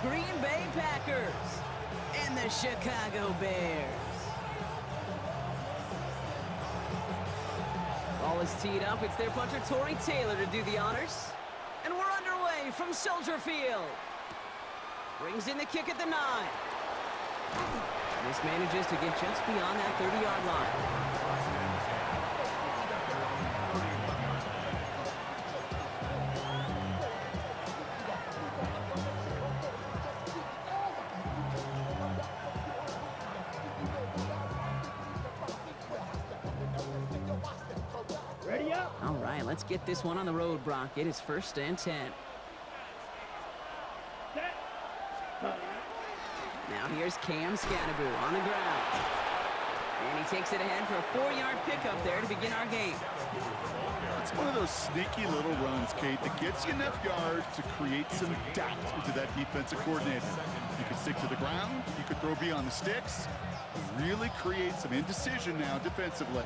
Green Bay Packers and the Chicago Bears. Ball is teed up. It's their punter, Tory Taylor, to do the honors. And we're underway from Soldier Field. Brings in the kick at the 9. This manages to get just beyond that 30-yard line. All right, let's get this one on the road, Brock. It is 1st and 10. Now here's Cam Scannaboo on the ground. And he takes it ahead for a 4-yard pickup there to begin our game. It's one of those sneaky little runs, Kate, that gets you enough yards to create some doubt into that defensive coordinator. You can stick to the ground, you could throw beyond the sticks, really create some indecision now defensively.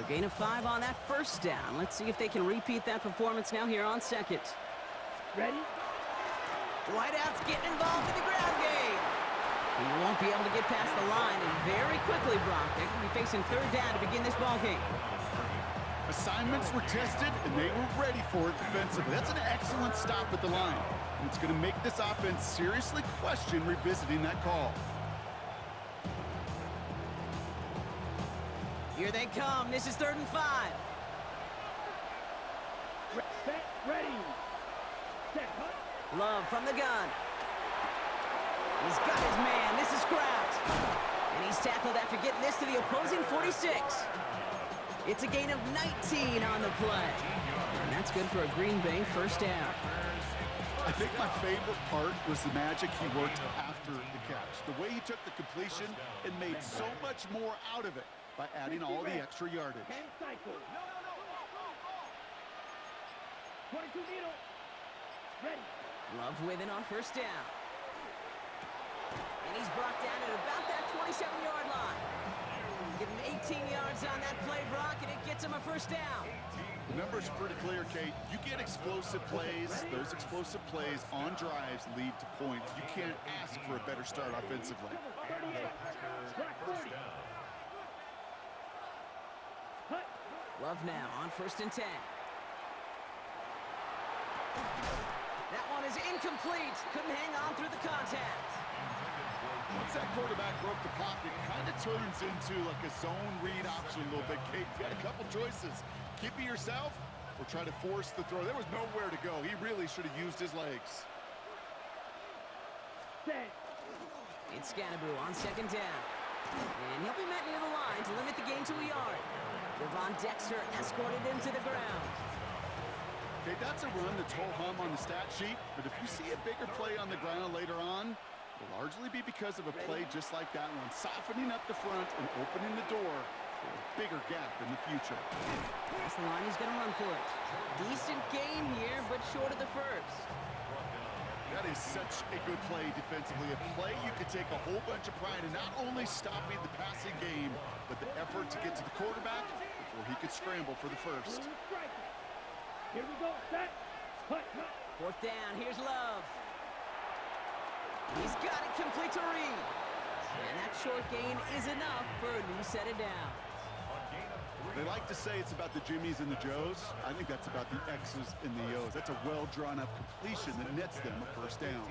Gain of 5 on that 1st down. Let's see if they can repeat that performance now here on 2nd. Ready? Whiteout's getting involved in the ground game. He won't be able to get past the line, and very quickly, Brock, they're going to be facing 3rd down to begin this ball game. Assignments were tested, and they were ready for it defensively. That's an excellent stop at the line. And it's going to make this offense seriously question revisiting that call. Here they come. This is 3rd and 5. Set, ready. Set, cut. Love from the gun. He's got his man. This is Kraft. And he's tackled after getting this to the opposing 46. It's a gain of 19 on the play. And that's good for a Green Bay 1st down. I think my favorite part was the magic he worked after the catch. The way he took the completion and made so much more out of it by adding all the extra yardage. 10 cycles. 22 needle. Ready. Love with it on 1st down. And he's brought down at about that 27-yard line. Give him 18 yards on that play, Brock, and it gets him a 1st down. The numbers are pretty clear, Kate. You get explosive plays. Those explosive plays on drives lead to points. You can't ask for a better start offensively. 38. Track 40. Cut. Love now on 1st and 10. That one is incomplete. Couldn't hang on through the contact. Once that quarterback broke the pocket, kind of turns into like a zone read option a little bit, Kate. You got a couple choices. Keep it yourself or try to force the throw. There was nowhere to go. He really should have used his legs. Set. It's Scannaboo on 2nd down. And he'll be met near the line to limit the gain to a yard. Javon Dexter escorted him to the ground. Okay, that's a run that's ho-hum on the stat sheet, but if you see a bigger play on the ground later on, it'll largely be because of a play just like that one, softening up the front and opening the door for a bigger gap in the future. That's the line, he's going to run for it. Decent gain here, but short of the 1st. That is such a good play defensively. A play you could take a whole bunch of pride in not only stopping the passing game, but the effort to get to the quarterback before he could scramble for the 1st. Here we go. Set. Cut. 4th down. Here's Love. He's got it complete to Reed. And that short gain is enough for a new set of downs. They like to say it's about the Jimmies and the Joes. I think that's about the X's and the O's. That's a well-drawn-up completion that nets them a 1st down.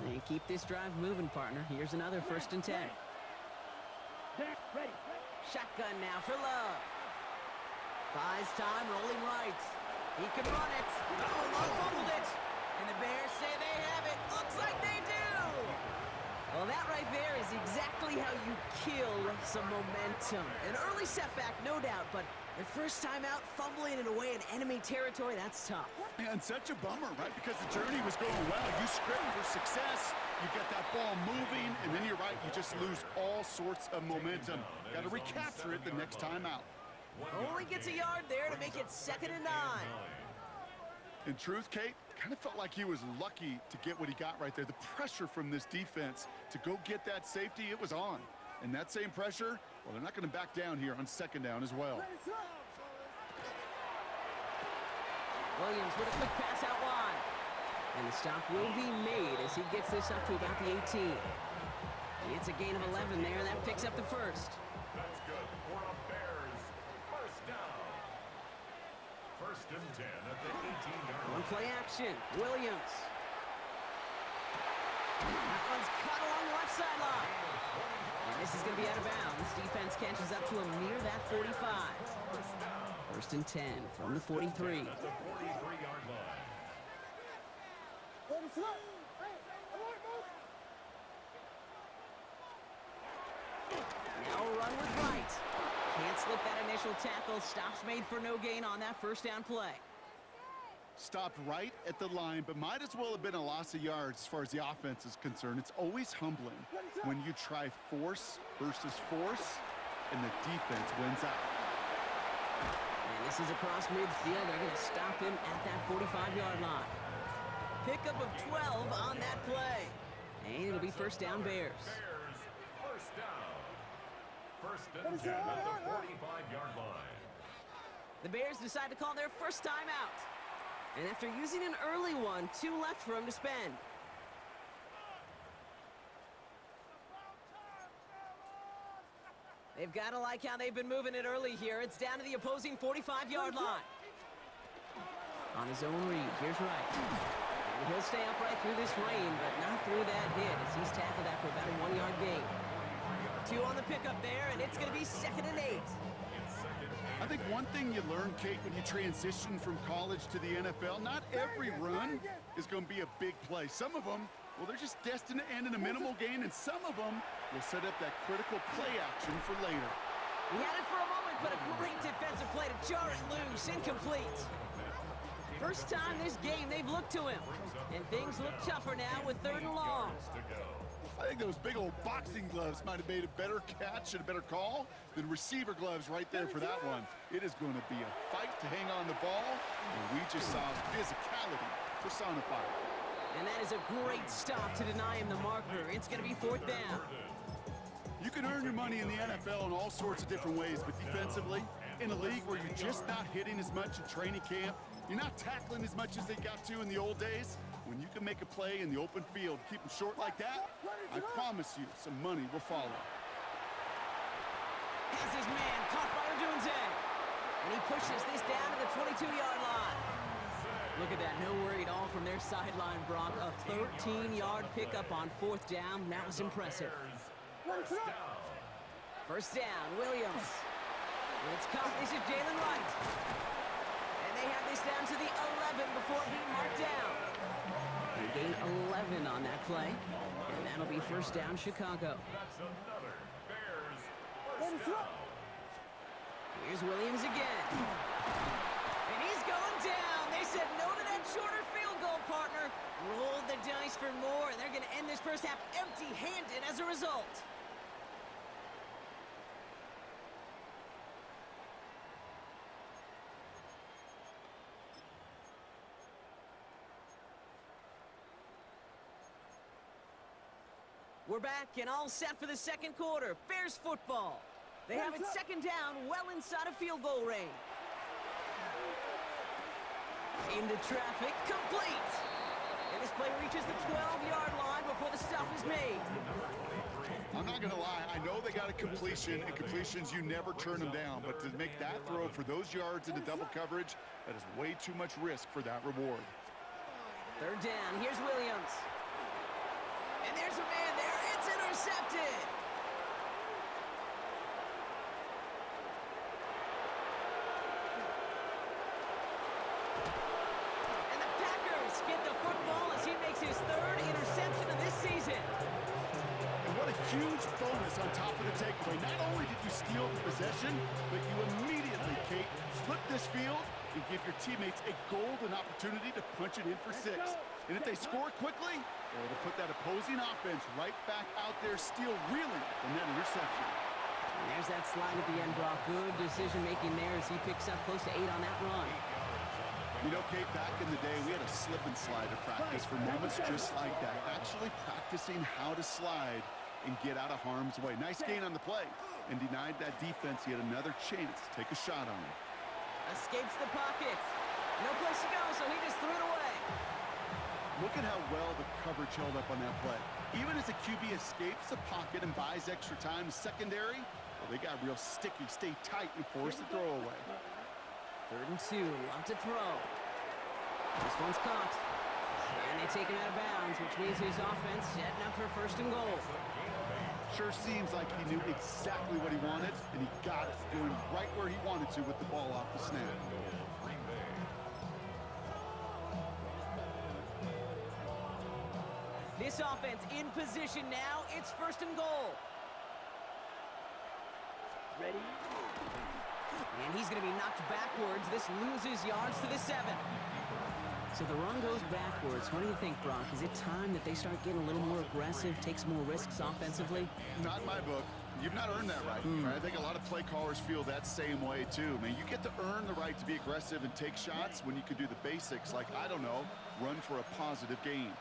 And keep this drive moving, partner. Here's another 1st and 10. Ready. Shotgun now for Love. Buys time, rolling right. He can run it. Oh, Love fumbled it. And the Bears say they have it. Looks like they do. Well, that right there is exactly how you kill some momentum. An early setback, no doubt, but their 1st time out, fumbling it away in enemy territory, that's tough. And such a bummer, right? Because the journey was going well. You script for success. You get that ball moving, and then you're right, you just lose all sorts of momentum. Got to recapture it the next time out. Only gets a yard there to make it 2nd and 9. In truth, Kate, kind of felt like he was lucky to get what he got right there. The pressure from this defense to go get that safety, it was on. And that same pressure, well, they're not going to back down here on 2nd down as well. Williams with a quick pass out wide. And the stop will be made as he gets this up to about the 18. It's a gain of 11 there, and that picks up the first. That's good for a Bears first down. 1st and 10 at the 18-yard line. On play action, Williams. That one's cut along the left sideline. And this is going to be out of bounds. Defense catches up to him near that 45. 1st and 10 from the 43. At the 43-yard line. Now a run with Wright. Can't slip that initial tackle. Stops made for no gain on that 1st down play. Stopped right at the line, but might as well have been a loss of yards as far as the offense is concerned. It's always humbling when you try force versus force, and the defense wins out. And this is across midfield. They're going to stop him at that 45-yard line. Pickup of 12 on that play. And it'll be 1st down Bears. Bears first down. 1st and 10 at the 45-yard line. The Bears decide to call their first timeout. And after using an early one, 2 left for him to spend. They've got to like how they've been moving it early here. It's down to the opposing 45-yard line. On his own read, here's Wright. And he'll stay upright through this rain, but not through that hit as he's tackled after about a 1-yard gain. 2 on the pickup there, and it's going to be 2nd and 8. I think one thing you learn, Kate, when you transition from college to the NFL, not every run is going to be a big play. Some of them, well, they're just destined to end in a minimal gain, and some of them will set up that critical play action for later. He had it for a moment, but a great defensive play to jar it loose, incomplete. First time this game they've looked to him, and things look tougher now with 3rd and long. I think those big old boxing gloves might have made a better catch and a better call than receiver gloves right there for that one. It is going to be a fight to hang on the ball, and we just saw physicality personified. And that is a great stop to deny him the marker. It's going to be 4th down. You can earn your money in the NFL in all sorts of different ways, but defensively, in a league where you're just not hitting as much in training camp, you're not tackling as much as they got to in the old days, when you can make a play in the open field, keep them short like that, I promise you some money will follow. Has his man caught by Odunze. And he pushes this down to the 22-yard line. Look at that, no worry at all from their sideline, Brock. A 13-yard pickup on 4th down. That was impressive. First down, Williams. And it's caught. This is Jalen Wright. And they have this down to the 11 before being marked down. They gain 11 on that play. And that'll be 1st down, Chicago. That's another Bears first down. Here's Williams again. And he's going down. They said no to that shorter field goal, partner. Rolled the dice for more, and they're going to end this first half empty-handed as a result. We're back and all set for the 2nd quarter. Bears football. They have it 2nd down, well inside of field goal range. Into traffic, complete. And this play reaches the 12-yard line before the stop is made. I'm not going to lie. I know they got a completion, and completions, you never turn them down. But to make that throw for those yards into double coverage, that is way too much risk for that reward. 3rd down, here's Williams. And there's a man there. It's intercepted. And the Packers get the football as he makes his 3rd interception of this season. And what a huge bonus on top of the takeaway. Not only did you steal the possession, but you immediately, Kate, flip this field and give your teammates a golden opportunity to punch it in for 6. And if they score quickly, it'll put that opposing offense right back out there, steal reeling from that interception. And there's that slide at the end, Brock. Good decision-making there as he picks up close to 8 on that run. You know, Kate, back in the day, we had a slip and slide at practice for moments just like that. Actually practicing how to slide and get out of harm's way. Nice gain on the play. And denied that defense yet another chance to take a shot on him. Escapes the pocket. No place to go, so he just threw it away. Look at how well the coverage held up on that play. Even as the QB escapes the pocket and buys extra time secondary, well, they got real sticky, stay tight, and force the throw away. 3rd and 2, love to throw. This one's caught. And they take him out of bounds, which means his offense setting up for 1st and goal. Sure seems like he knew exactly what he wanted, and he got it, doing right where he wanted to with the ball off the snap. This offense in position now. It's 1st and goal. Ready? And he's going to be knocked backwards. This loses yards to the 7. So the run goes backwards. What do you think, Brock? Is it time that they start getting a little more aggressive, take some more risks offensively? Not in my book. You've not earned that right. I think a lot of play callers feel that same way, too. I mean, you get to earn the right to be aggressive and take shots when you can do the basics, like, I don't know, run for a positive gain.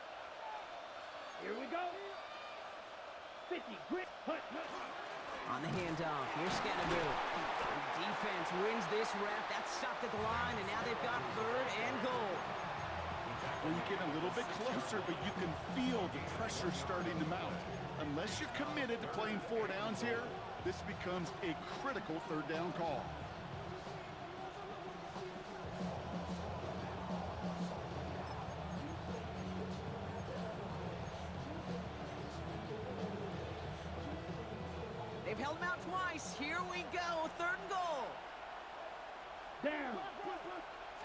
Here we go. 50, grit, hut. On the handoff, here's Scatterbill. Defense wins this rep. That's stopped at the line, and now they've got 3rd and goal. Well, you get a little bit closer, but you can feel the pressure starting to mount. Unless you're committed to playing 4 downs here, this becomes a critical 3rd down call. They've held him out twice. Here we go, 3rd and goal. Down.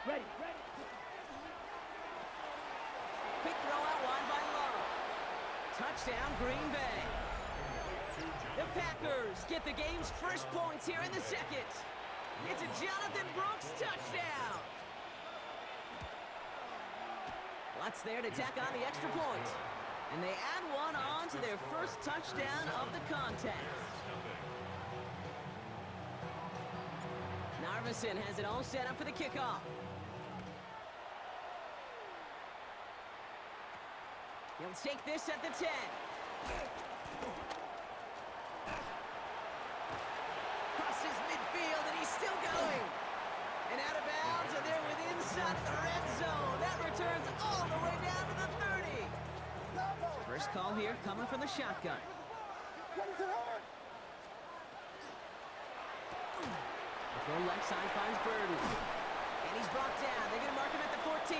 Ready. Quick throw out wide by Love. Touchdown, Green Bay. The Packers get the game's first points here in the 2nd. It's a Jonathan Brooks touchdown. Lutz there to tack on the extra point. And they add one on to their first touchdown of the contest. Narveson has it all set up for the kickoff. He'll take this at the 10. Crosses midfield, and he's still going. And out of bounds, and they're within sight of the red zone. That returns all the way down to the 30. First call here coming from the shotgun. The throw left side finds Burden. And he's brought down. They're going to mark him at the 14.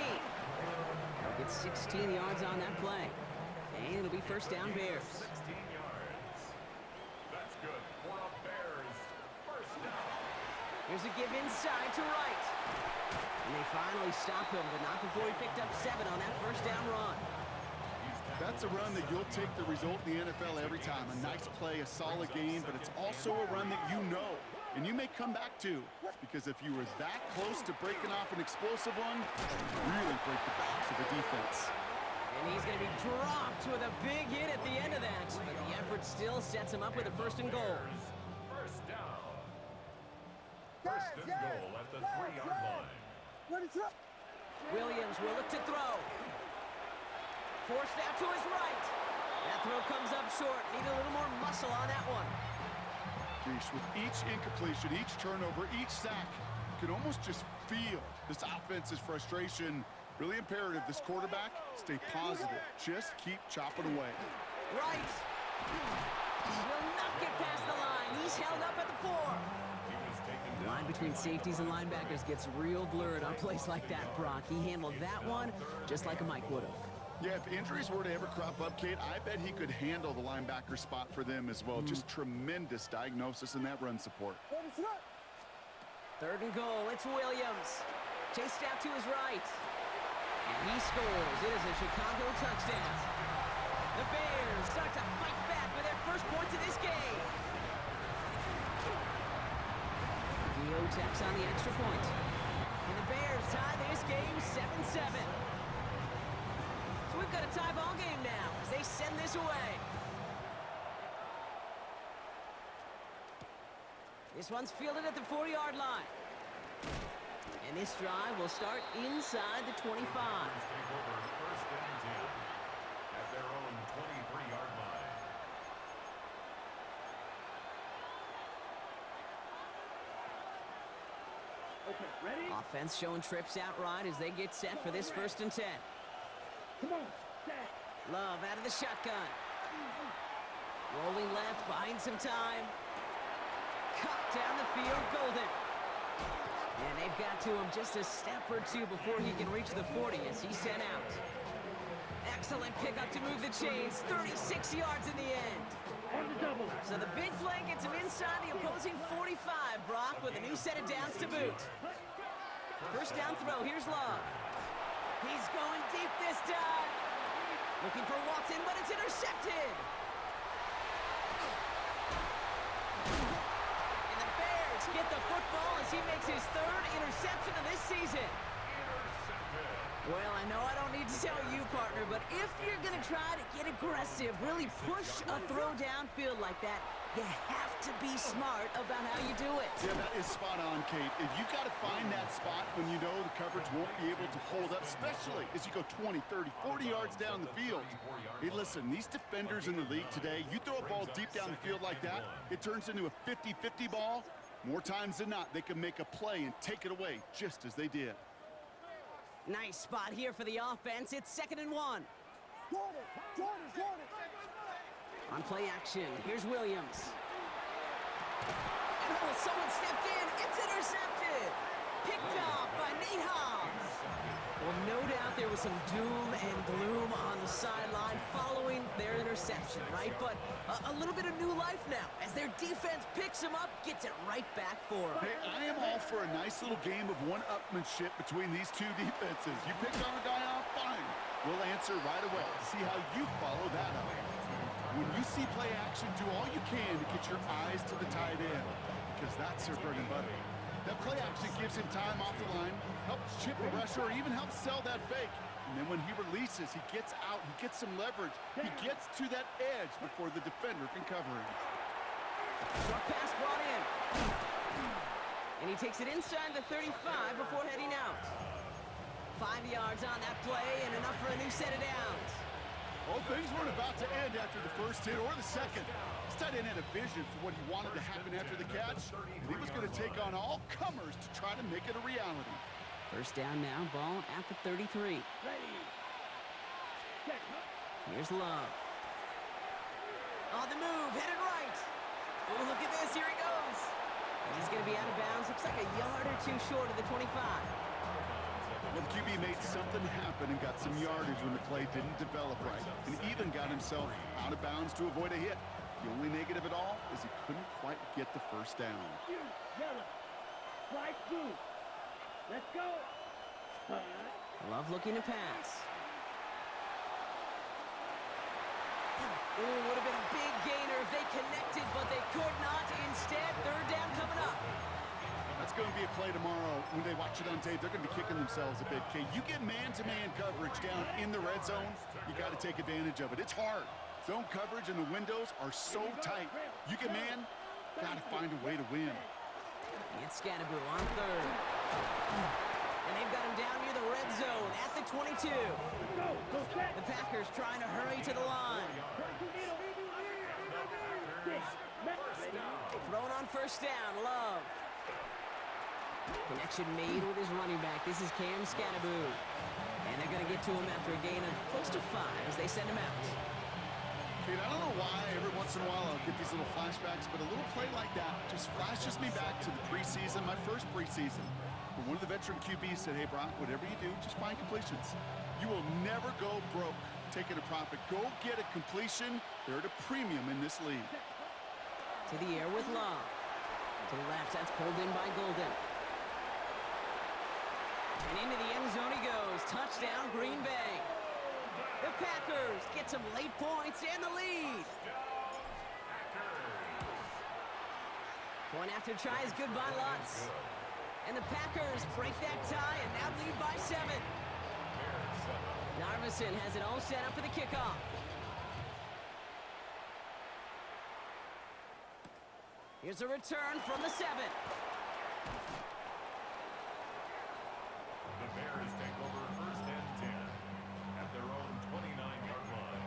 They'll get 16 yards on that play. And it'll be 1st down Bears. 16 yards. That's good for a Bears 1st down. Here's a give inside to Wright. And they finally stop him, but not before he picked up 7 on that 1st down run. That's a run that you'll take the result in the NFL every time. A nice play, a solid game, but it's also a run that you know. And you may come back to, because if you were that close to breaking off an explosive one, really break the backs of the defense. And he's going to be dropped with a big hit at the end of that. But the effort still sets him up with a 1st and goal. 1st down. 1st and goal at the 3-yard line. Williams will look to throw. Forced out to his right. That throw comes up short. Need a little more muscle on that one. Geez, with each incompletion, each turnover, each sack, you can almost just feel this offense's frustration. Really imperative, this quarterback, stay positive. Just keep chopping away. Right. Will not get past the line. He's held up at the 4. The line between safeties and linebackers gets real blurred on plays like that, Brock. He handled that one just like a Mike would have. Yeah, if injuries were to ever crop up, Kate, I bet he could handle the linebacker spot for them as well. Just tremendous diagnosis in that run support. 3rd and goal. It's Williams. Chased out to his right. And he scores. It is a Chicago touchdown. The Bears start to fight back with their first points of this game. Gio tacks on the extra point. And the Bears tie this game 7-7. So we've got a tie ball game now as they send this away. one's fielded at the 4-yard line. And this drive will start inside the 25. Take over first and 10 at their own 23-yard line. Okay, ready? Offense showing trips out right as they get set for this 1st and 10. Come on, set. Love out of the shotgun. Rolling left, buying some time. Cut down the field, Golden. And they've got to him just a step or two before he can reach the 40 as he's sent out. Excellent pickup to move the chains. 36 yards in the end. On the double. So the big play gets him inside the opposing 45, Brock, with a new set of downs to boot. First down throw, here's Love. He's going deep this time. Looking for Watson, but it's intercepted. And the Bears get the football as he makes his 3rd interception of this season. Well, I know I don't need to tell you, partner, but if you're going to try to get aggressive, really push a throw downfield like that, you have to be smart about how you do it. Yeah, that is spot on, Kate. If you've got to find that spot when you know the coverage won't be able to hold up, especially as you go 20, 30, 40 yards down the field. Hey, listen, these defenders in the league today, you throw a ball deep down the field like that, it turns into a 50-50 ball. More times than not, they can make a play and take it away, just as they did. Nice spot here for the offense. It's 2nd and 1. Jordan. On play action, here's Williams. And oh, someone stepped in. It's intercepted. Picked off by Nate Hobbs. Well, no doubt there was some doom and gloom on the sideline following their interception, right? But a little bit of new life now as their defense picks him up, gets it right back for him. Hey, I am all for a nice little game of one-upmanship between these two defenses. You picked on a guy off, fine. We'll answer right away. See how you follow that up. When you see play action, do all you can to get your eyes to the tight end, because that's their bread and butter. That play action gives him time off the line, helps chip a rusher, or even helps sell that fake. And then when he releases, he gets out, he gets some leverage. He gets to that edge before the defender can cover him. Short pass brought in. And he takes it inside the 35 before heading out. 5 yards on that play and enough for a new set of downs. Well, things weren't about to end after the first hit or the second. This tight end had a vision for what he wanted to happen after the catch, and he was going to take on all comers to try to make it a reality. First down now, ball at the 33. Ready. Set. Here's Love. On the move, headed right. Oh, look at this, here he goes. And he's going to be out of bounds. Looks like a yard or two short of the 25. Well, the QB made something happen and got some yardage when the play didn't develop right, and even got himself out of bounds to avoid a hit. The only negative at all is he couldn't quite get the first down. Yellow. Flag blue. Let's go. Love looking to pass. Ooh, would have been a big gainer if they connected, but they could not. Instead, 3rd down coming up. That's going to be a play tomorrow. When they watch it on tape, they're going to be kicking themselves a bit. Okay, you get man-to-man coverage down in the red zone, you got to take advantage of it. It's hard. Zone coverage and the windows are so tight. You get man, got to find a way to win. It's Scatterboo on 3rd. And they've got him down near the red zone at the 22. Go set. The Packers trying to hurry to the line. Thrown on first down, Love. Connection made with his running back. This is Cam Scatterboo. And they're going to get to him after a gain of close to 5 as they send him out. Kate, I don't know why every once in a while I'll get these little flashbacks, but a little play like that just flashes me back to the preseason, my first preseason. When one of the veteran QBs said, hey, Brock, whatever you do, just find completions. You will never go broke taking a profit. Go get a completion. They're at a premium in this league. To the air with Love. To the left, that's pulled in by Golden. And into the end zone he goes. Touchdown, Green Bay. The Packers get some late points and the lead. Point after try is good by Lutz. And the Packers break that tie and now lead by 7. Narveson has it all set up for the kickoff. Here's a return from the 7. The Bears take over first and 10 at their own 29-yard line.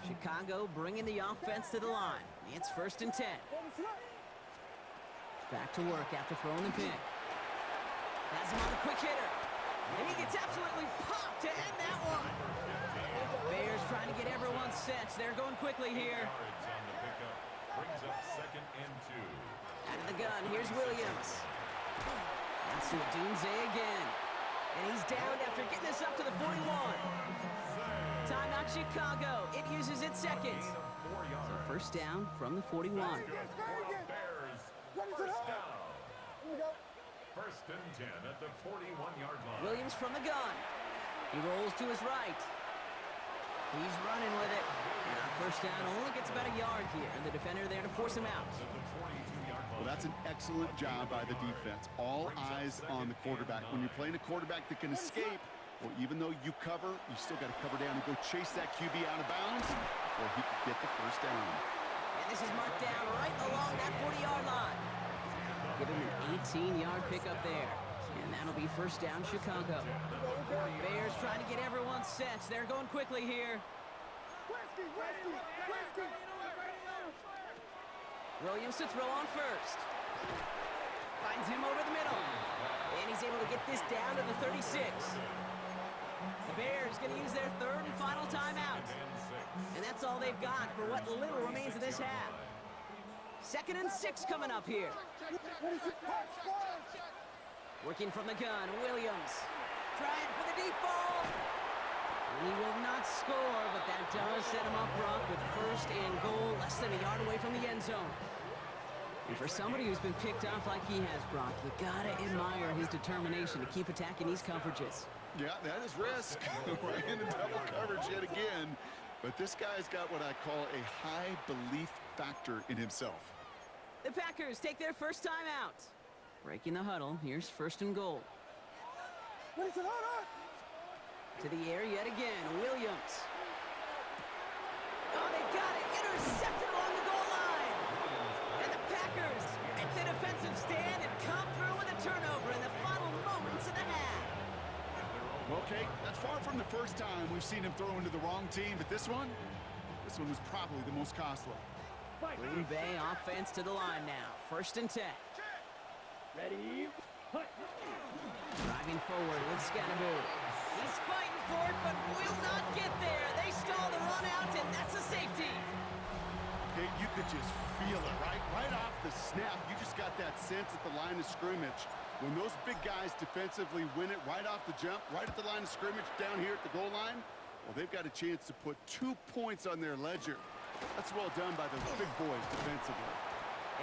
Chicago bringing the offense to the line. It's first and 10. Back to work after throwing the pick. Has him on the quick hitter. And he gets absolutely popped to end that one. Bears trying to get everyone set. They're going quickly here. Yards on the pickup brings up second and 2. Out of the gun, here's Williams. That's to Odunze again. And he's down after getting this up to the 41. Timeout Chicago. It uses its seconds. Gain of 4 So yards. first down from the 41. Good for the Bears. First down. First and 10 at the 41-yard line. Williams from the gun. He rolls to his right. He's running with it. And on first down only gets about a yard here. And the defender there to force him out. At the 42-yard line. Well, that's an excellent job by the defense. All eyes on the quarterback. When you're playing a quarterback that can escape, well, even though you cover, you still got to cover down and go chase that QB out of bounds before he can get the first down. And this is marked down right along that 40-yard line. Give him an 18-yard pickup there. And that'll be first down Chicago. Bears trying to get everyone set. They're going quickly here. Williams to throw on first. Finds him over the middle. And he's able to get this down to the 36. The Bears going to use their third and final timeout. And that's all they've got for what little remains of this half. Second and 6 coming up here. Working from the gun, Williams. Trying for the deep ball. And he will not score, but that does set him up, Brock, with first and goal, less than a yard away from the end zone. And for somebody who's been picked off like he has, Brock, you gotta admire his determination to keep attacking these coverages. Yeah, that is risk. We're in double coverage yet again. But this guy's got what I call a high belief factor in himself. The Packers take their first time out. Breaking the huddle, here's first and goal. To the air yet again, Williams. Oh, they got it, intercepted along the goal line. And the Packers make the defensive stand and come through with a turnover in the final moments of the half. Okay, that's far from the first time we've seen him throw into the wrong team, but this one was probably the most costly. Green Bay offense to the line now. First and 10. Ready? Hut. Driving forward with Scannaboo. He's fighting for it, but will not get there. They stall the run out, and that's a safety. Okay, you could just feel it, right? Right off the snap, you just got that sense at the line of scrimmage. When those big guys defensively win it right off the jump, right at the line of scrimmage down here at the goal line, well, they've got a chance to put 2 points on their ledger. That's well done by those big boys defensively.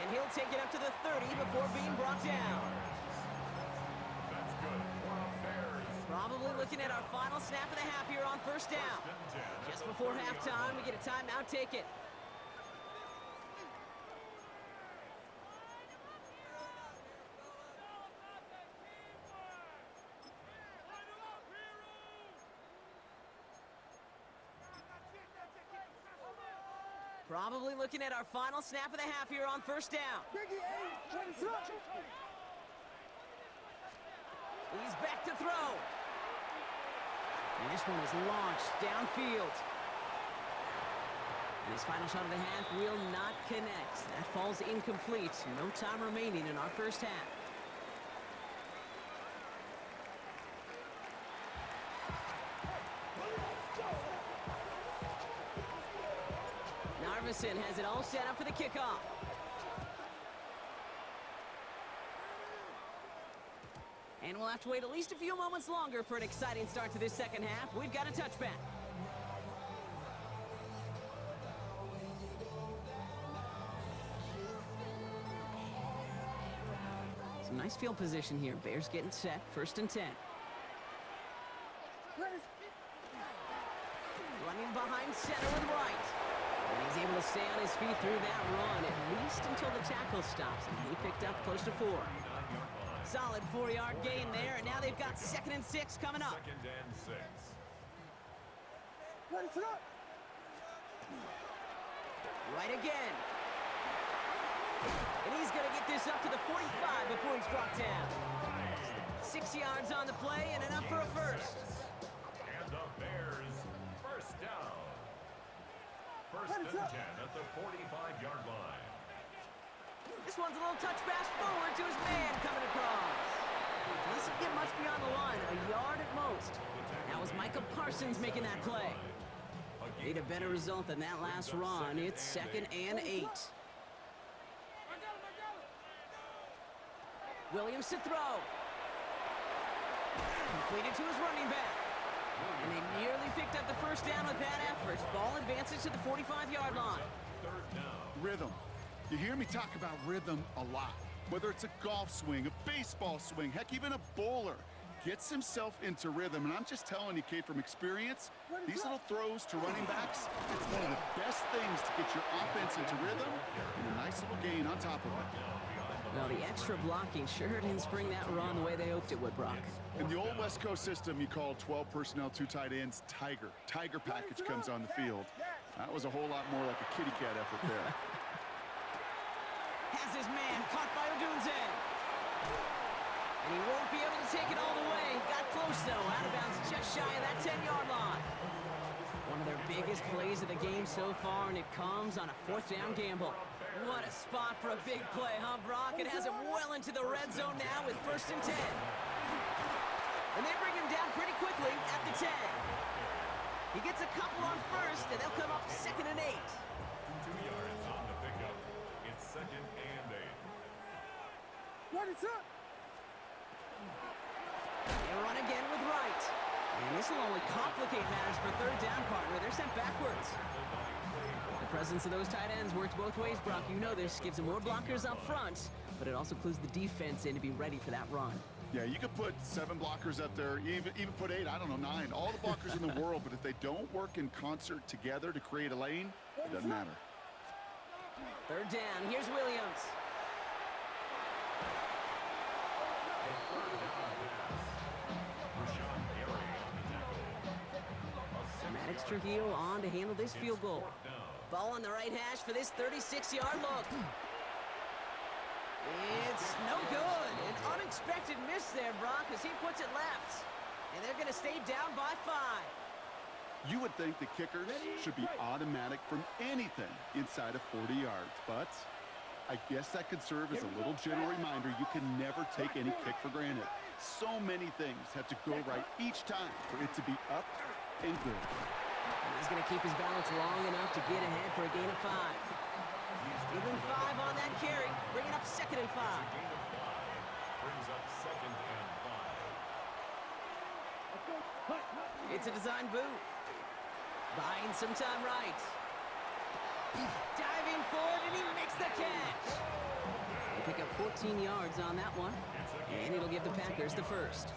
And he'll take it up to the 30 before being brought down. That's good for the Bears. Probably looking at our final snap of the half here on first down. First and 10 Just before halftime, we get a timeout, take it. Probably looking at our final snap of the half here on first down. He's back to throw. And this one is launched downfield. And his final shot of the half will not connect. That falls incomplete. No time remaining in our first half. Narveson has it all set up for the kickoff. And we'll have to wait at least a few moments longer for an exciting start to this second half. We've got a touchback. Some nice field position here. Bears getting set. First and 10. Running behind center with right. And he's able to stay on his feet through that run, at least until the tackle stops. And he picked up close to 4. Solid 4-yard gain there, and now they've got second and 6 coming up. Second and 6. Right again. And he's going to get this up to the 45 before he's brought down. 6 yards on the play and enough for a first. And the Bears first down. First and 10 at the 45-yard line. This one's a little touch pass forward to his man coming across. Doesn't get much beyond the line, a yard at most. That was Micah Parsons making that play. Need a better result than that last run. It's 2nd and 8. Williams to throw. Completed to his running back. And they nearly picked up the first down with that effort. Ball advances to the 45-yard line. Rhythm. You hear me talk about rhythm a lot. Whether it's a golf swing, a baseball swing, heck, even a bowler gets himself into rhythm. And I'm just telling you, Kate, from experience, these little throws to running backs, it's one of the best things to get your offense into rhythm and a nice little gain on top of it. Well, the extra blocking sure didn't spring that run the way they hoped it would, Brock. In the old West Coast system, you call 12 personnel, 2 tight ends, Tiger. Tiger package comes on the field. That was a whole lot more like a kitty cat effort there. Has his man caught by Odunze. And he won't be able to take it all the way. Got close, though. Out of bounds just shy of that 10-yard line. One of their biggest plays of the game so far, and it comes on a 4th down gamble. What a spot for a big play, huh, Brock? It has him well into the red zone now with 1st and 10. And they bring him down pretty quickly at the 10. He gets a couple on first, and they'll come up 2nd and 8. 2 yards on the pickup. It's 2nd and 8. What is up? They run again with Wright. And this will only complicate matters for 3rd down, partner. They're sent backwards. The presence of those tight ends works both ways, Brock. You know this. Gives them more blockers up front, but it also clues the defense in to be ready for that run. Yeah, you could put 7 blockers up there, even put 8, I don't know, 9. All the blockers in the world, but if they don't work in concert together to create a lane, it doesn't matter. 3rd down. Here's Williams. Maddox Trujillo on to handle this field goal. Ball on the right hash for this 36-yard look. It's no good. An unexpected miss there, Brock, as he puts it left. And they're going to stay down by 5. You would think the kickers should be automatic from anything inside of 40 yards, but I guess that could serve as a little gentle reminder you can never take any kick for granted. So many things have to go right each time for it to be up and good. And he's going to keep his balance long enough to get ahead for a gain of 5. Give him 5 on that carry, bringing up 2nd and 5. Brings up 2nd and 5. It's a design boot. Buying some time right. Diving forward, and he makes the catch. They pick up 14 yards on that one, and it'll give the Packers the first.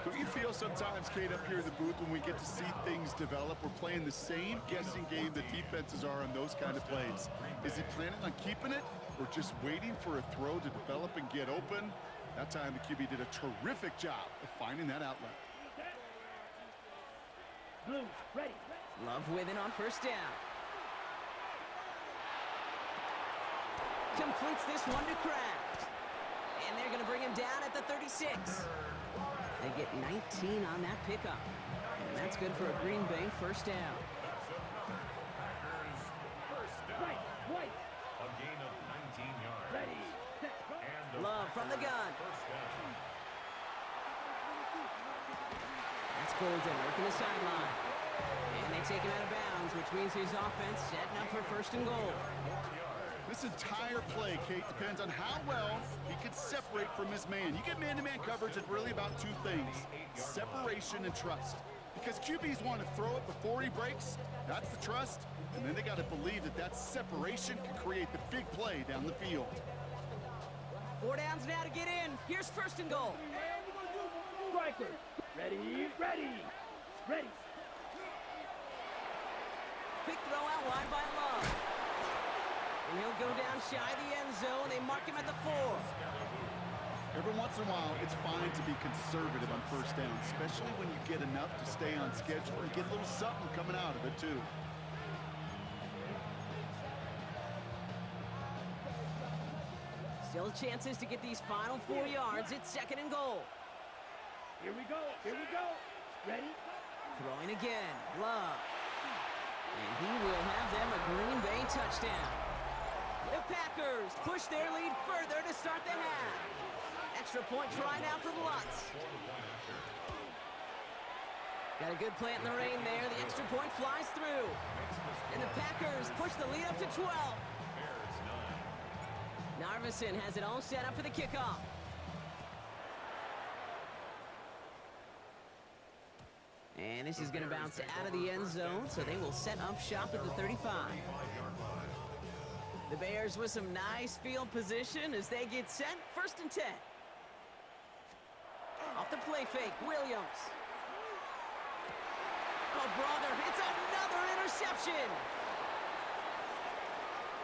Don't you feel sometimes, Kate, up here in the booth when we get to see things develop, we're playing the same guessing game that defenses are on those kind of plays? Is he planning on keeping it or just waiting for a throw to develop and get open? That time the QB did a terrific job of finding that outlet. Blue, ready. Love with it on 1st down. Completes this one to Kraft. And they're going to bring him down at the 36. They get 19 on that pickup. And that's good for a Green Bay 1st down. Packers first down. Right. A gain of 19 yards. Ready. Set. Go. And the Love from the gun. first down. That's Golden working the sideline. And they take him out of bounds, which means his offense setting up for 1st and goal. This entire play, Kate, depends on how well he can separate from his man. You get man-to-man coverage, it's really about 2 things, separation and trust. Because QBs want to throw it before he breaks, that's the trust, and then they got to believe that that separation can create the big play down the field. 4 downs now to get in. Here's 1st and goal. Striker. Ready. Ready. Quick throw out wide by Love. And he'll go down shy of the end zone. They mark him at the 4. Every once in a while, it's fine to be conservative on 1st down, especially when you get enough to stay on schedule and get a little something coming out of it, too. Still chances to get these final 4 yards. It's 2nd and goal. Here we go. Here we go. Ready? Throwing again. Love. And he will have them a Green Bay touchdown. The Packers push their lead further to start the half. Extra point try now for the Lutz. Got a good plant in the rain there. The extra point flies through. And the Packers push the lead up to 12. Narveson has it all set up for the kickoff. And this is going to bounce out of the end zone, so they will set up shop at the 35. The Bears with some nice field position as they get set. 1st and 10. Off the play fake, Williams. Oh, brother, it's another interception.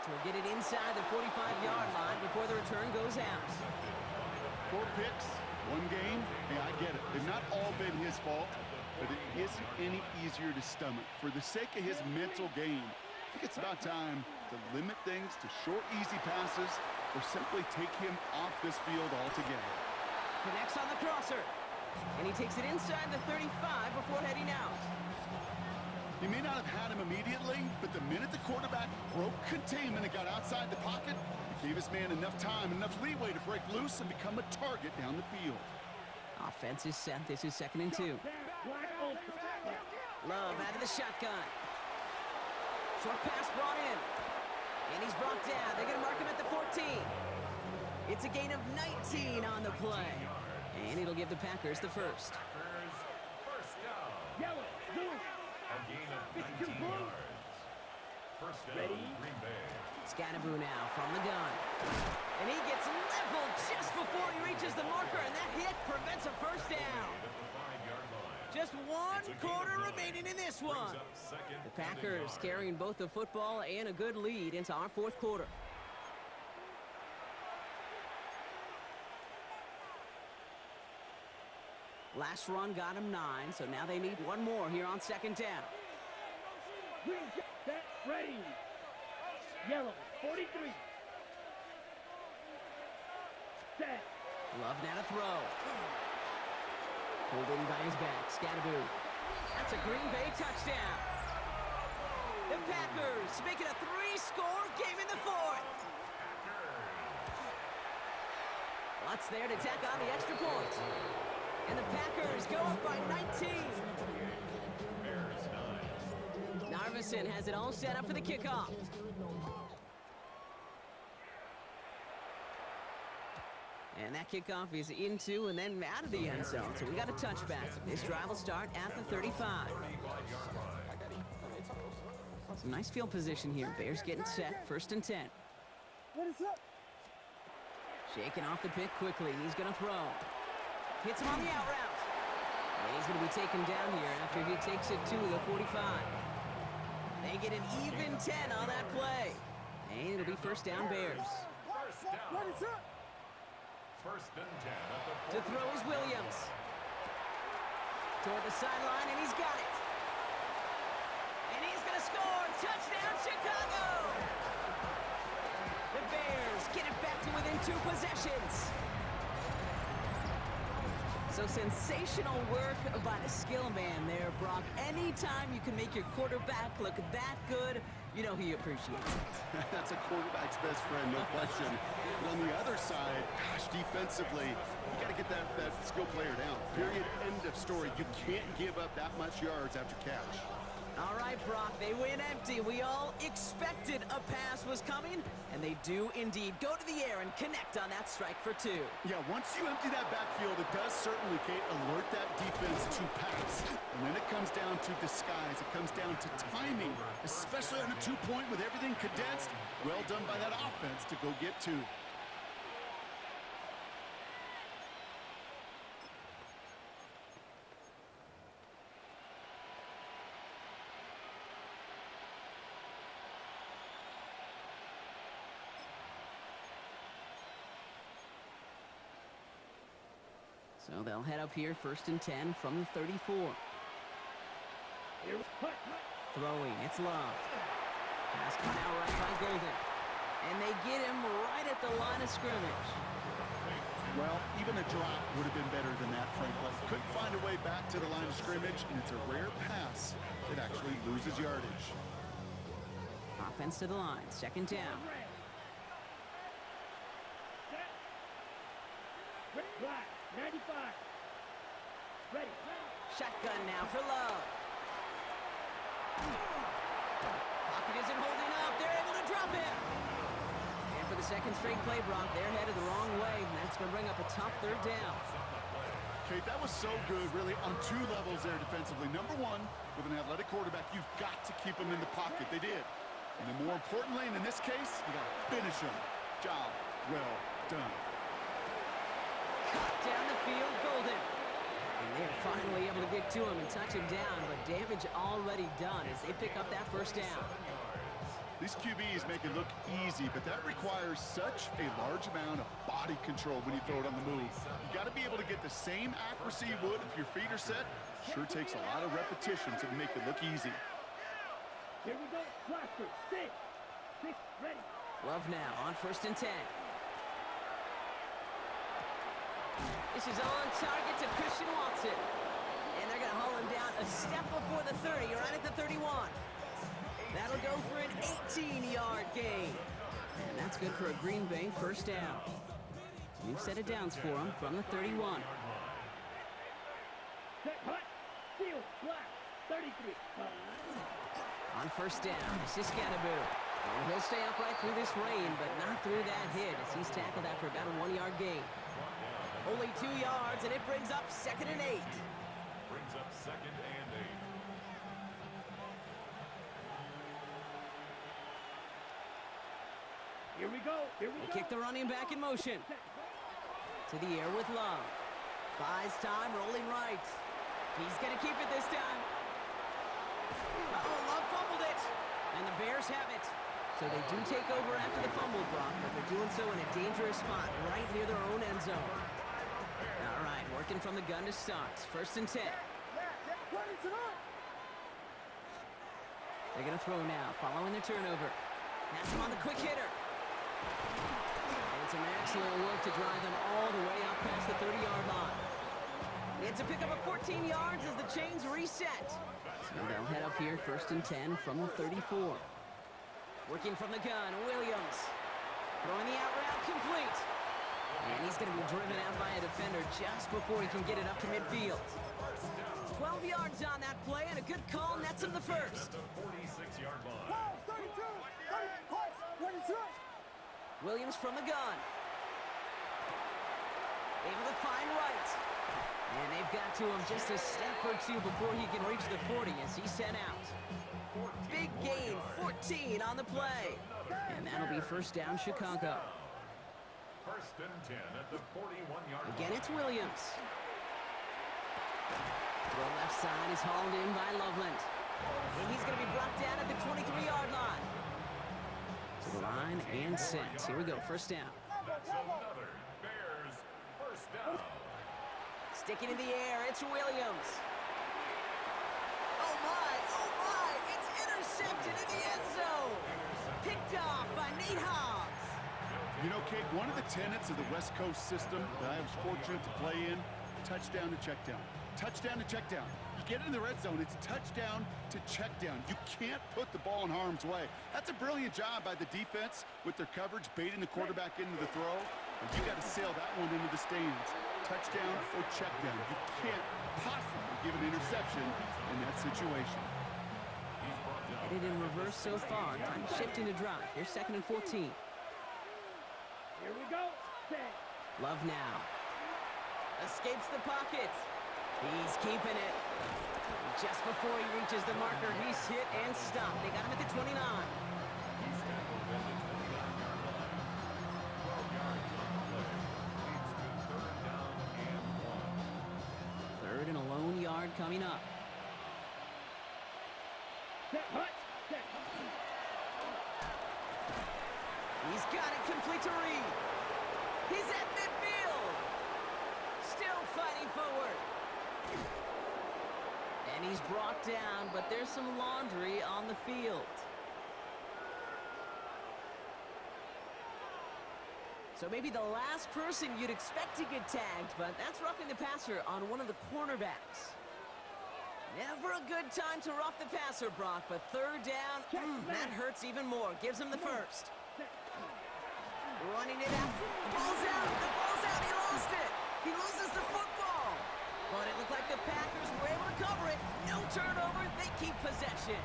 So we'll get it inside the 45-yard line before the return goes out. 4 picks, 1 game. Hey, I get it. They've not all been his fault, but it isn't any easier to stomach. For the sake of his mental game, I think it's about time to limit things to short, easy passes or simply take him off this field altogether. Connects on the crosser. And he takes it inside the 35 before heading out. He may not have had him immediately, but the minute the quarterback broke containment and got outside the pocket, it gave his man enough time, enough leeway to break loose and become a target down the field. Offense is set. This is 2nd and 2. Love out of the shotgun. Short pass brought in. And he's brought down. They're going to mark him at the 14. It's a gain of 19 on the play. And it'll give the Packers the first. Yellow, blue. A gain of 19 yards. First down, Green Bay. Scatterboo now from the gun. And he gets leveled just before he reaches the marker, and that hit prevents a first down. Just 1 quarter remaining in this one. The Packers carrying both the football and a good lead into our 4th quarter. Last run got him 9, so now they need 1 more here on 2nd down. Green, set, ready. Yellow, 43. Set. Love now to throw. Pulled in by his back. Scatterboo. That's a Green Bay touchdown. The Packers make it a 3-score game in the 4th. Lutz there to tack on the extra point. And the Packers go up by 19. Narveson has it all set up for the kickoff. And that kickoff is into and then out of the end zone. So we got a touchback. This drive will start at the 35. Some nice field position here. Bears getting set. 1st and 10. What is up? Shaking off the pick quickly. He's going to throw. Hits him on the out route. And he's going to be taken down here after he takes it to the 45. They get an even 10 on that play. And it'll be 1st down Bears. What is up? 1st and 10 at the To throw is Williams. Toward the sideline, and he's got it. And he's going to score. Touchdown, Chicago! The Bears get it back to within 2 possessions. So sensational work by the skill man there, Brock. Anytime you can make your quarterback look that good, you know he appreciates it. That's a quarterback's best friend, no question. But on the other side, gosh, defensively, you got to get that skill player down. Period, end of story. You can't give up that much yards after catch. All right, Brock, they win empty. We all expected a pass was coming, and they do indeed go to the air and connect on that strike for 2. Yeah, once you empty that backfield, it does certainly, Kate, alert that defense to pass. And then it comes down to disguise. It comes down to timing, especially on a 2-point with everything condensed. Well done by that offense to go get 2. So they'll head up here 1st and 10 from the 34. Here, hut. Throwing, it's Love. Pass coming out right by Golden. And they get him right at the line of scrimmage. Well, even a drop would have been better than that, frankly. Couldn't find a way back to the line of scrimmage, and it's a rare pass that actually loses yardage. Offense to the line, second down. Right, 95. Ready. Shotgun now for Love. Pocket isn't holding up. They're able to drop him. And for the second straight play, Brock, they're headed the wrong way, and that's going to bring up a tough third down. Kate, that was so good, really, on two levels there defensively. Number one, with an athletic quarterback, you've got to keep him in the pocket. They did. And then more importantly, and in this case, you got to finish him. Job well done. Cut down the field, Golden. And they're finally able to get to him and touch him down, but damage already done as they pick up that first down. These QBs make it look easy, but that requires such a large amount of body control when you throw it on the move. You got to be able to get the same accuracy you would if your feet are set. Sure takes a lot of repetition to make it look easy. Here we go. Blaster. Six. Ready. Love now on 1st and 10. This is on target to Christian Watson. And they're going to haul him down a step before the 30, right at the 31. That'll go for an 18-yard gain. And that's good for a Green Bay first down. New set of downs for him from the 31. Set, hut. Field. Black. 33. On 1st down, this is Scatterboo. And he'll stay upright through this rain, but not through that hit as he's tackled after about a 1-yard gain. Only 2 yards, and it brings up 2nd and 8. Brings up 2nd and 8. Here we go. Here we They go. kick the running back in motion. To the air with Love. Buys time, rolling right. He's going to keep it this time. Uh-oh, Love fumbled it. And the Bears have it. So they do take over after the fumble, Brock, but they're doing so in a dangerous spot right near their own end zone. All right, working from the gun to start. 1st and 10. They're going to throw now, following the turnover. That's him on the quick hitter. And it's an excellent work to drive them all the way up past the 30-yard line. It's a pickup of 14 yards as the chains reset. So they'll head up here, 1st and 10 from the 34. Working from the gun, Williams. Throwing the out route complete. And he's going to be driven out by a defender just before he can get it up to midfield. 12 yards on that play, and a good call nets him the first. The 46-yard line. Williams from the gun. Able to find right. And they've got to him just a step or two before he can reach the 40 as he's sent out. Big gain, 14 on the play. And that'll be 1st down, Chicago. 1st and 10 at the 41-yard line. Again, it's Williams. Throw left side is hauled in by Loveland. And he's going to be brought down at the 23-yard line. To the line and set. Here we go, 1st down. That's another Bears first down. Sticking in the air, it's Williams. Oh my, it's intercepted in the end zone. Picked off by Nate Hobbs. You know, Kate, one of the tenets of the West Coast system that I was fortunate to play in, touchdown to check down. Touchdown to check down. You get in the red zone, it's touchdown to check down. You can't put the ball in harm's way. That's a brilliant job by the defense with their coverage, baiting the quarterback into the throw. And you got to sail that one into the stands. Touchdown or check down. You can't possibly give an interception in that situation. Headed in reverse so far. Time shifting to drive. Here's 2nd and 14. Here we go. Set. Love now. Escapes the pocket. He's keeping it. Just before he reaches the marker, he's hit and stopped. They got him at the 29. He's tackled at the 29-yard line. 12 yards on the play. Leads to 3rd down and 1. 3rd and a lone yard coming up. Set. Hut. Set. He's got it complete to Reed. He's at midfield. Still fighting forward. And he's brought down, but there's some laundry on the field. So maybe the last person you'd expect to get tagged, but that's roughing the passer on one of the cornerbacks. Never a good time to rough the passer, Brock, but third down, that hurts even more. Gives him the first. Running it out. The ball's out. The ball's out. He lost it. He loses the football. But it looked like the Packers were able to cover it. No turnover. They keep possession.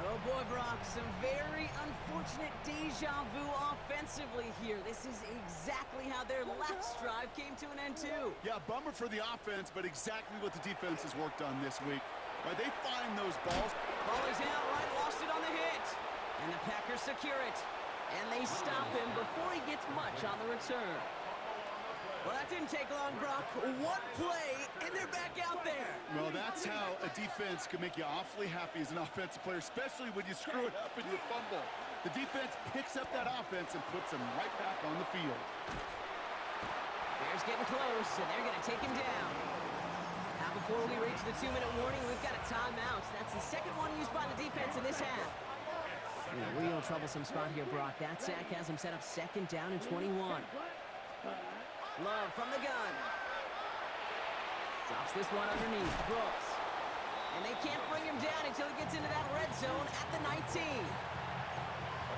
Oh boy, Brock, some very unfortunate deja vu offensively here. This is exactly how their last drive came to an end too. Yeah, bummer for the offense, but exactly what the defense has worked on this week. Right, they find those balls. Ball is out, right, lost it on the hit. And the Packers secure it. And they stop him before he gets much on the return. Well, that didn't take long, Brock. One play, and they're back out there. Well, that's how a defense can make you awfully happy as an offensive player, especially when you screw it up and you fumble. The defense picks up that offense and puts them right back on the field. Bears getting close, and they're going to take him down. Now, before we reach the 2-minute warning, we've got a timeout. That's the second one used by the defense in this half. In a real troublesome spot here, Brock. That sack has him set up second down and 21. Love from the gun. Drops this one underneath. Brooks. And they can't bring him down until he gets into that red zone at the 19.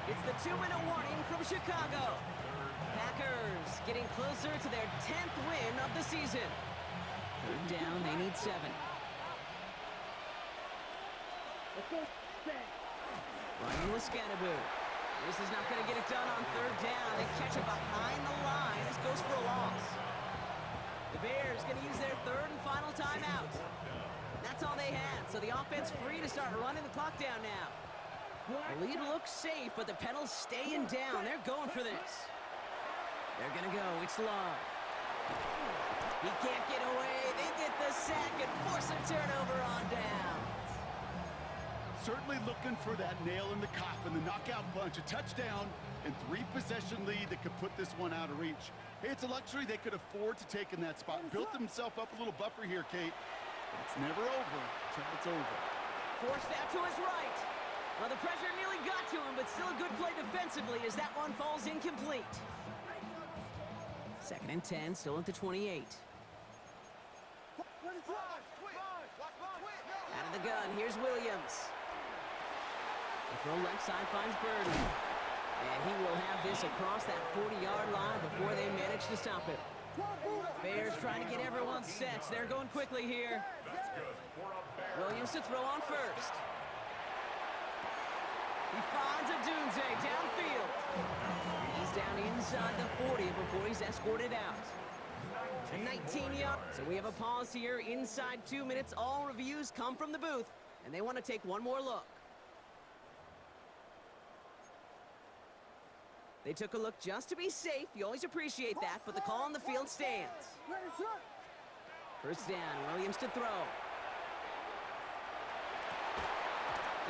It's the 2-minute warning from Chicago. Packers getting closer to their 10th win of the season. Third down, they need 7. Let's go. Set. Running with Scannaboo. This is not going to get it done on third down. They catch it behind the line. This goes for a loss. The Bears going to use their third and final timeout. That's all they had, so the offense free to start running the clock down now. The lead looks safe, but the Pedals staying down. They're going for this. They're going to go. It's Love. He can't get away. They get the sack and force a turnover on down. Certainly looking for that nail in the coffin, the knockout punch, a touchdown, and 3-possession lead that could put this one out of reach. Hey, it's a luxury they could afford to take in that spot. Built himself up a little buffer here, Kate. But it's never over until it's over. Forced out to his right. Well, the pressure nearly got to him, but still a good play defensively as that one falls incomplete. Second and 10, still at the 28. Out of the gun, here's Williams. The throw left side finds Burden. And he will have this across that 40-yard line before they manage to stop it. Bears trying to get everyone set. They're going quickly here. Williams to throw on first. He finds a Dunze downfield. And he's down inside the 40 before he's escorted out. A 19-yard. So we have a pause here inside 2 minutes. All reviews come from the booth, and they want to take one more look. They took a look just to be safe. You always appreciate that, but the call on the field stands. First down, Williams to throw.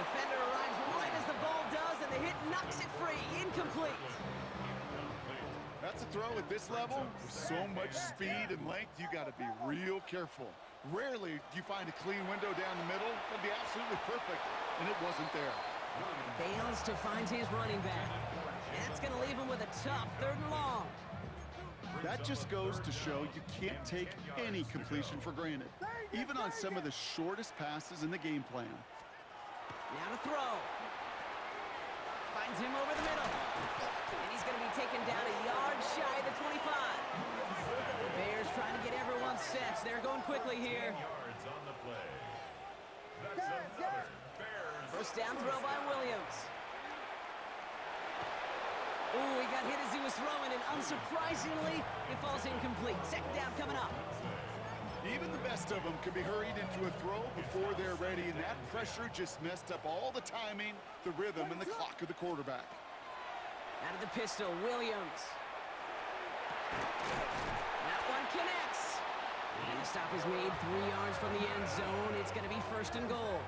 Defender arrives right as the ball does, and the hit knocks it free. Incomplete. That's a throw at this level. With so much speed and length, you got to be real careful. Rarely do you find a clean window down the middle. That'd be absolutely perfect, and it wasn't there. Fails to find his running back. That's going to leave him with a tough 3rd and long. That just goes to show you can't take any completion for granted, even on some of the shortest passes in the game plan. Now to throw. Finds him over the middle. And he's going to be taken down a yard shy of the 25. The Bears trying to get everyone set. They're going quickly here. Yards on the play. That's another Bears. First down throw by Williams. Ooh, he got hit as he was throwing, and unsurprisingly, it falls incomplete. Second down coming up. Even the best of them can be hurried into a throw before they're ready, and that pressure just messed up all the timing, the rhythm, and the clock of the quarterback. Out of the pistol, Williams. That one connects. And the stop is made 3 yards from the end zone. It's going to be 1st and goal.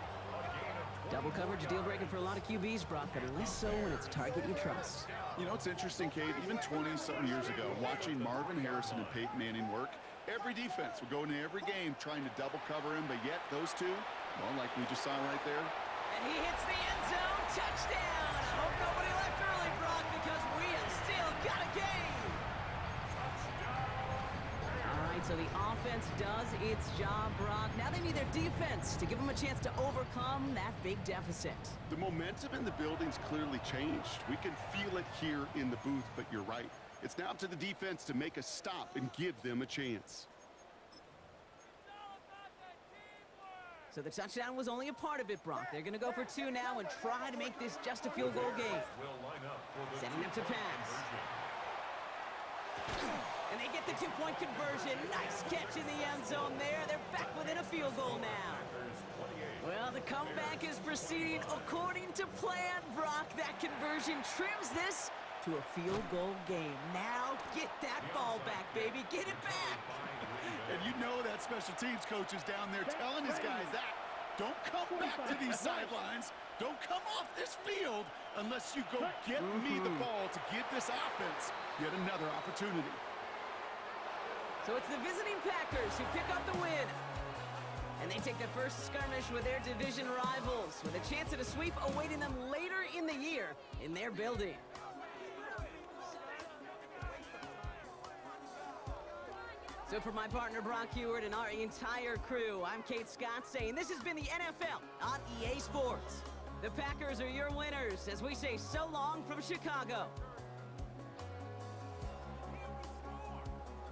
Double coverage, a deal breaker for a lot of QBs, Brock, but less so when it's a target you trust. You know, it's interesting, Kate, even 20-something years ago, watching Marvin Harrison and Peyton Manning work, every defense would go into every game trying to double cover him, but yet those two, well, like we just saw right there. And he hits the end zone, touchdown! I hope nobody left early, Brock, because we have still got a game! right, so the offense does its job, Brock. Now they need their defense to give them a chance to overcome that big deficit. The momentum in the building's clearly changed. We can feel it here in the booth, but you're right. It's now up to the defense to make a stop and give them a chance. So the touchdown was only a part of it, Brock. They're going to go for 2 now and try to make this just a field goal game. Setting up to pass. And they get the 2-point conversion. Nice catch in the end zone there. They're back within a field goal now. Well, the comeback is proceeding according to plan, Brock. That conversion trims this to a field goal game. Now get that ball back, baby. Get it back. And you know that special teams coach is down there telling his guys that. Don't come back to these sidelines. Don't come off this field unless you go get me the ball to give this offense yet another opportunity. So it's the visiting Packers who pick up the win. And they take the first skirmish with their division rivals with a chance at a sweep awaiting them later in the year in their building. So for my partner Brock Huard and our entire crew, I'm Kate Scott saying this has been the NFL on EA Sports. The Packers are your winners as we say so long from Chicago.